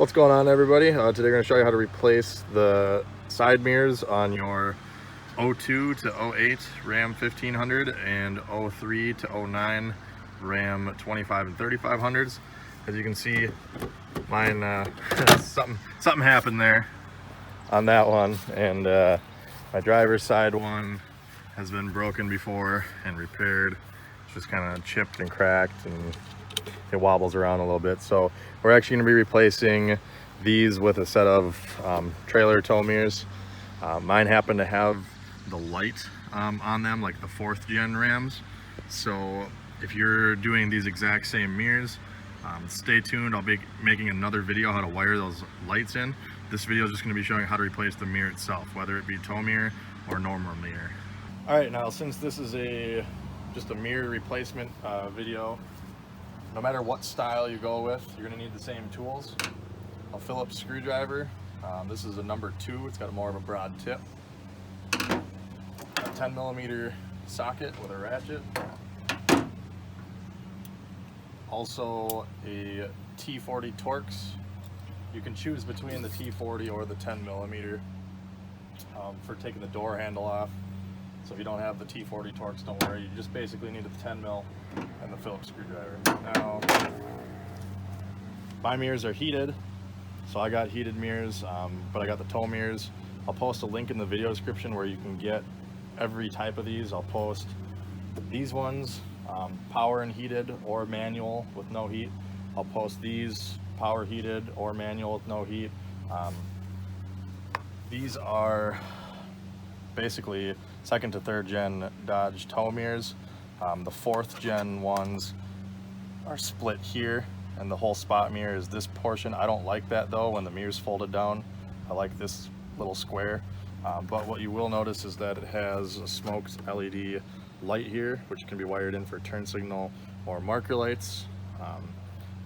What's going on, everybody? Today we're going to show you how to replace the side mirrors on your 02 to 08 Ram 1500 and 03 to 09 Ram 25 and 3500s. As you can see, mine something happened there on that one, and my driver's side one has been broken before and repaired. It's just kind of chipped and cracked and it wobbles around a little bit. So we're actually going to be replacing these with a set of trailer tow mirrors. Mine happen to have the light on them, like the 4th gen Rams. So if you're doing these exact same mirrors, stay tuned. I'll be making another video how to wire those lights in. This video is just going to be showing how to replace the mirror itself, whether it be tow mirror or normal mirror. All right, now since this is just a mirror replacement video, no matter what style you go with, you're going to need the same tools. A Phillips screwdriver. This is a number 2. It's got more of a broad tip. A 10mm socket with a ratchet. Also a T40 Torx. You can choose between the T40 or the 10mm for taking the door handle off. So if you don't have the T40 Torx, don't worry. You just basically need the 10mm and the Phillips screwdriver. Now, my mirrors are heated, so I got heated mirrors, but I got the tow mirrors. I'll post a link in the video description where you can get every type of these. I'll post these ones, power and heated or manual with no heat. I'll post these power heated or manual with no heat. These are basically 2nd to 3rd gen Dodge tow mirrors. The 4th gen ones are split here, and the whole spot mirror is this portion. I don't like that though when the mirror's folded down. I like this little square. But what you will notice is that it has a smoked LED light here, which can be wired in for turn signal or marker lights.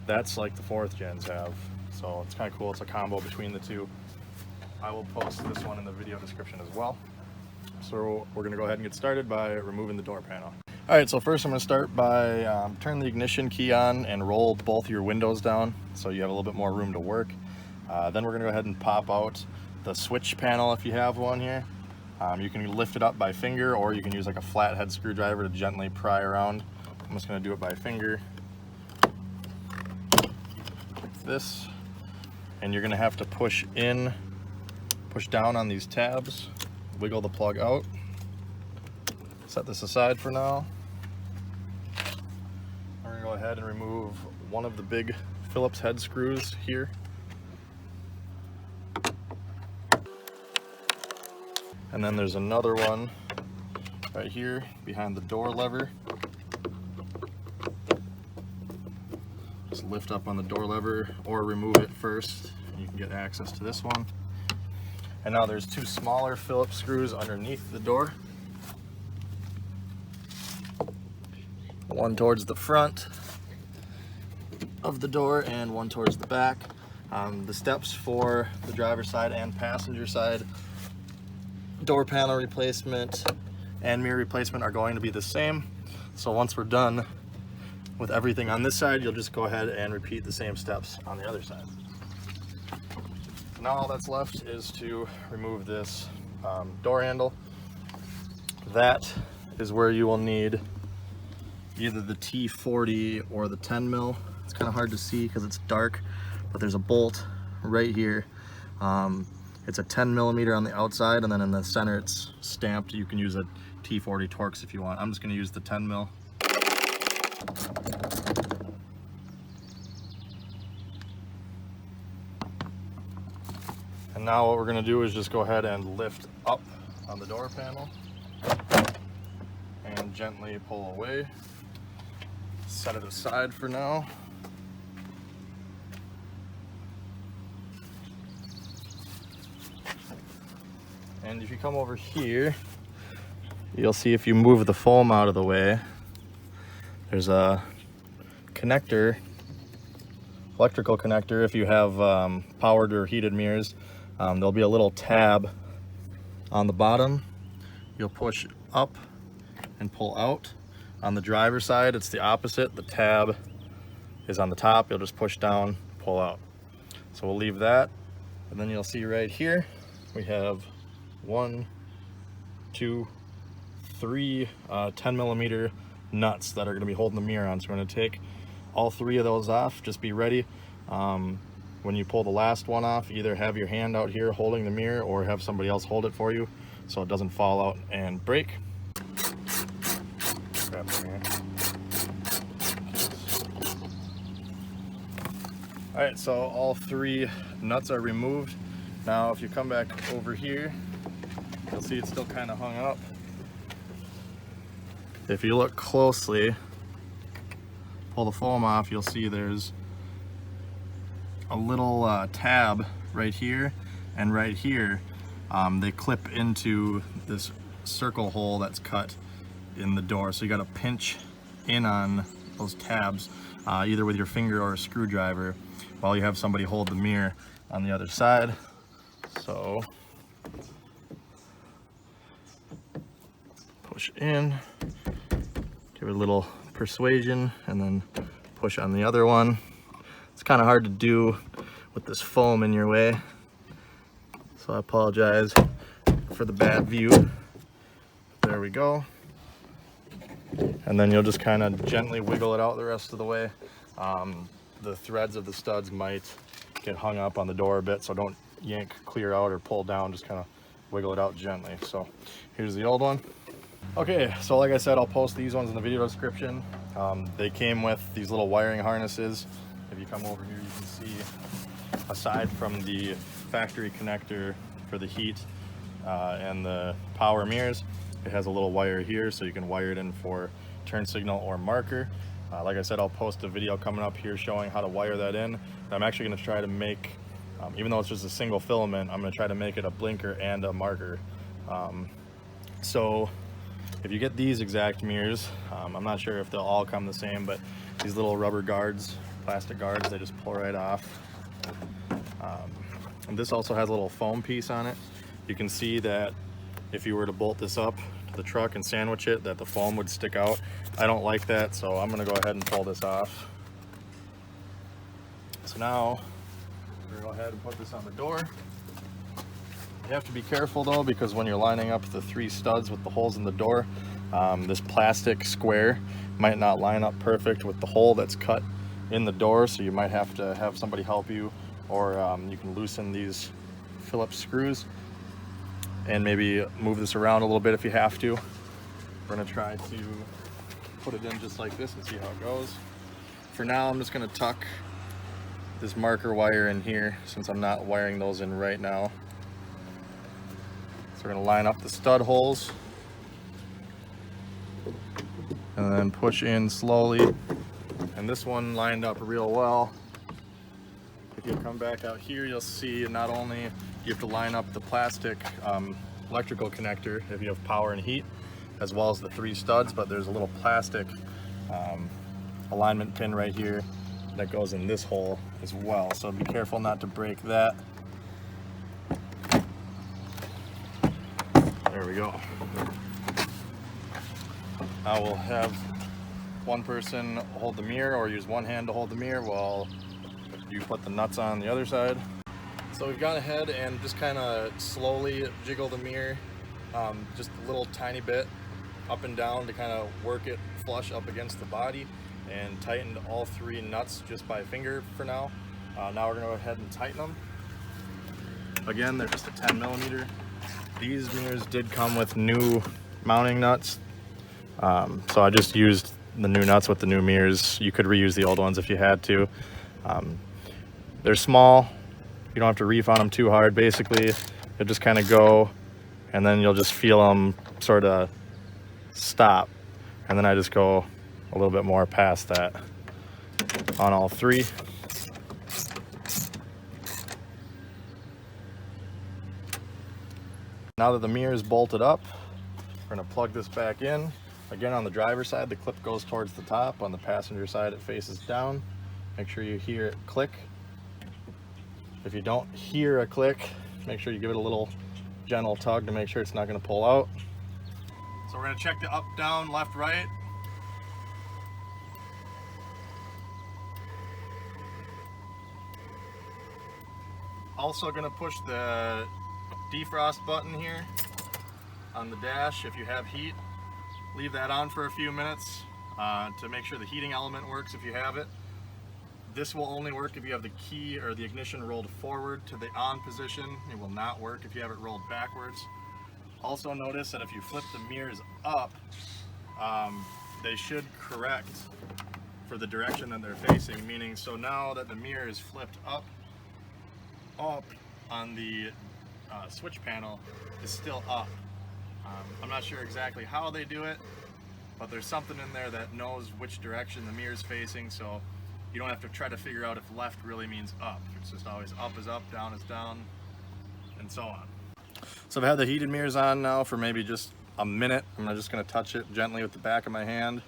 That's like the 4th gens have, so it's kind of cool. It's a combo between the two. I will post this one in the video description as well. So we're going to go ahead and get started by removing the door panel. Alright, so first I'm going to start by turn the ignition key on and roll both your windows down so you have a little bit more room to work. Then we're going to go ahead and pop out the switch panel if you have one here. You can lift it up by finger, or you can use like a flathead screwdriver to gently pry around. I'm just going to do it by finger like this, and you're going to have to push down on these tabs, wiggle the plug out. Set this aside for now. We're going to go ahead and remove one of the big Phillips head screws here. And then there's another one right here behind the door lever. Just lift up on the door lever or remove it first, and you can get access to this one. And now there's 2 smaller Phillips screws underneath the door. One towards the front of the door and one towards the back. The steps for the driver's side and passenger side door panel replacement and mirror replacement are going to be the same. So once we're done with everything on this side, you'll just go ahead and repeat the same steps on the other side. Now all that's left is to remove this door handle. That is where you will need either the T40 or the 10mm. It's kind of hard to see because it's dark, but there's a bolt right here. It's a 10mm on the outside, and then in the center it's stamped. You can use a T40 Torx if you want. I'm just going to use the 10mm. And now what we're going to do is just go ahead and lift up on the door panel and gently pull away. Set it aside for now. And if you come over here, you'll see if you move the foam out of the way, there's a connector, electrical connector. If you have powered or heated mirrors, there'll be a little tab on the bottom. You'll push up and pull out. On the driver's side, it's the opposite. The tab is on the top. You'll just push down, pull out. So we'll leave that, and then you'll see right here we have 1, 2, 3 10 millimeter nuts that are going to be holding the mirror on. So we're going to take all 3 of those off. Just be ready. When you pull the last one off, either have your hand out here holding the mirror or have somebody else hold it for you so it doesn't fall out and break. Grab the mirror. All right, so all 3 nuts are removed. Now if you come back over here, you'll see it's still kind of hung up. If you look closely, pull the foam off, you'll see there's a little tab right here and right here. They clip into this circle hole that's cut in the door. So you got to pinch in on those tabs, either with your finger or a screwdriver, while you have somebody hold the mirror on the other side. So push in, give it a little persuasion, and then push on the other one. It's kind of hard to do with this foam in your way, so I apologize for the bad view. There we go. And then you'll just kind of gently wiggle it out the rest of the way. The threads of the studs might get hung up on the door a bit, so don't yank clear out or pull down, just kind of wiggle it out gently. So here's the old one. Okay, so like I said, I'll post these ones in the video description. They came with these little wiring harnesses. If you come over here, you can see, aside from the factory connector for the heat and the power mirrors, it has a little wire here, so you can wire it in for turn signal or marker. Like I said, I'll post a video coming up here showing how to wire that in. I'm actually going to try to make, even though it's just a single filament, I'm going to try to make it a blinker and a marker. So if you get these exact mirrors, I'm not sure if they'll all come the same, but these little rubber guards, plastic guards, they just pull right off. And this also has a little foam piece on it. You can see that if you were to bolt this up to the truck and sandwich it, that the foam would stick out. I don't like that, so I'm going to go ahead and pull this off. So now we're going to go ahead and put this on the door. You have to be careful though, because when you're lining up the 3 studs with the holes in the door, this plastic square might not line up perfect with the hole that's cut in the door, so you might have to have somebody help you, or you can loosen these Phillips screws and maybe move this around a little bit if you have to. We're going to try to put it in just like this and see how it goes. For now, I'm just going to tuck this marker wire in here, since I'm not wiring those in right now. So we're going to line up the stud holes and then push in slowly. And this one lined up real well. If you come back out here, you'll see not only you have to line up the plastic electrical connector if you have power and heat, as well as the 3 studs, but there's a little plastic alignment pin right here that goes in this hole as well. So be careful not to break that. There we go. Now we'll have one person hold the mirror, or use one hand to hold the mirror while you put the nuts on the other side. So we've gone ahead and just kind of slowly jiggle the mirror, just a little tiny bit up and down to kind of work it flush up against the body, and tightened all 3 nuts just by finger for now. Now we're going to go ahead and tighten them. Again, they're just a 10 millimeter. These mirrors did come with new mounting nuts, so I just used the new nuts with the new mirrors. You could reuse the old ones if you had to. They're small. You don't have to reef on them too hard. Basically, you'll just kind of go, and then you'll just feel them sort of stop. And then I just go a little bit more past that on all 3. Now that the mirror is bolted up, we're going to plug this back in. Again, on the driver's side, the clip goes towards the top. On the passenger side, it faces down. Make sure you hear it click. If you don't hear a click, make sure you give it a little gentle tug to make sure it's not going to pull out. So we're going to check the up, down, left, right. Also going to push the defrost button here on the dash. If you have heat, leave that on for a few minutes to make sure the heating element works if you have it. This will only work if you have the key or the ignition rolled forward to the on position. It will not work if you have it rolled backwards. Also notice that if you flip the mirrors up, they should correct for the direction that they're facing, meaning so now that the mirror is flipped up on the switch panel is still up. I'm not sure exactly how they do it, but there's something in there that knows which direction the mirror is facing, so you don't have to try to figure out if left really means up. It's just always up is up, down is down, and so on. So I've had the heated mirrors on now for maybe just a minute. I'm just going to touch it gently with the back of my hand.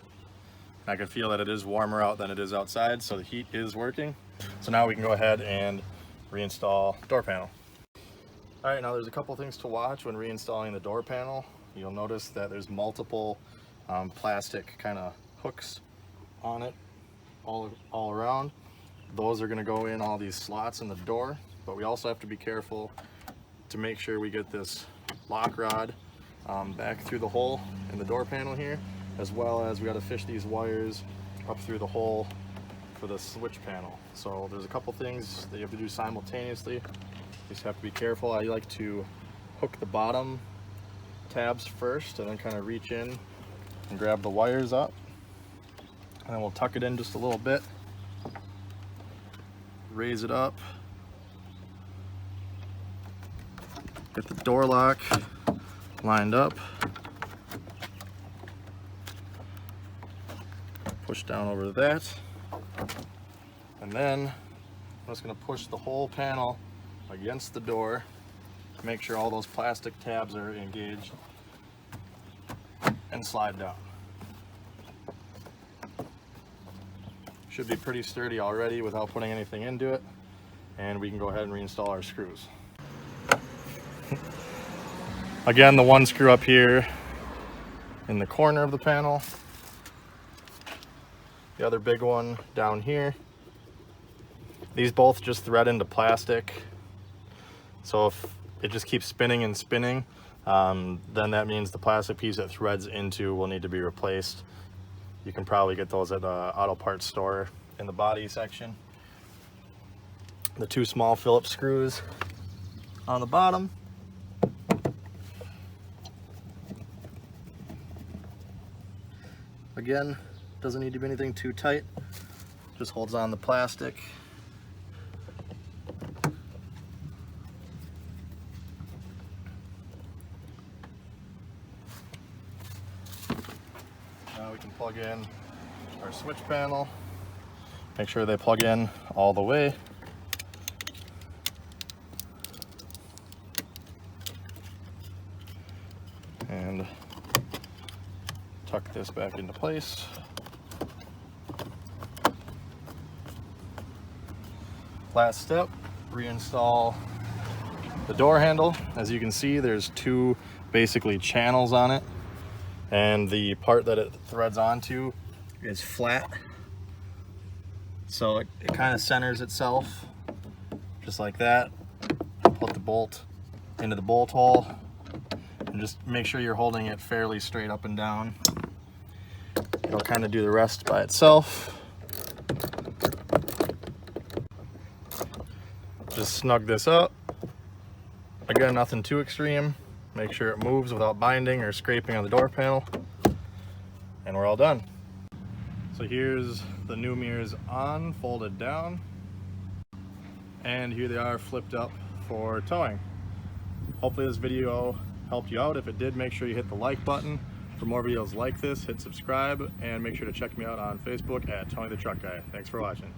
I can feel that it is warmer out than it is outside, so the heat is working. So now we can go ahead and reinstall the door panel. All right, now there's a couple things to watch when reinstalling the door panel. You'll notice that there's multiple plastic kind of hooks on it all around. Those are going to go in all these slots in the door, but we also have to be careful to make sure we get this lock rod back through the hole in the door panel here, as well as we got to fish these wires up through the hole for the switch panel. So there's a couple things that you have to do simultaneously. You just have to be careful. I like to hook the bottom tabs first and then kind of reach in and grab the wires up, and then we'll tuck it in just a little bit, raise it up, get the door lock lined up, push down over that, and then I'm just going to push the whole panel against the door to make sure all those plastic tabs are engaged, and slide down. Should be pretty sturdy already without putting anything into it, and we can go ahead and reinstall our screws. Again, the one screw up here in the corner of the panel, the other big one down here. These both just thread into plastic, so if it just keeps spinning and spinning, then that means the plastic piece that threads into will need to be replaced. You can probably get those at an auto parts store in the body section. The two small Phillips screws on the bottom. Again, doesn't need to be anything too tight, just holds on the plastic. Now we can plug in our switch panel, make sure they plug in all the way. And tuck this back into place. Last step, reinstall the door handle. As you can see, there's two basically channels on it, and the part that it threads onto is flat, so it kind of centers itself just like that. Put the bolt into the bolt hole and just make sure you're holding it fairly straight up and down. It'll kind of do the rest by itself. Just snug this up. Again, nothing too extreme. Make sure it moves without binding or scraping on the door panel, and we're all done. So here's the new mirrors on, folded down, and here they are flipped up for towing. Hopefully this video helped you out. If it did, make sure you hit the like button. For more videos like this, hit subscribe, and make sure to check me out on Facebook at Tony the Truck Guy. Thanks for watching.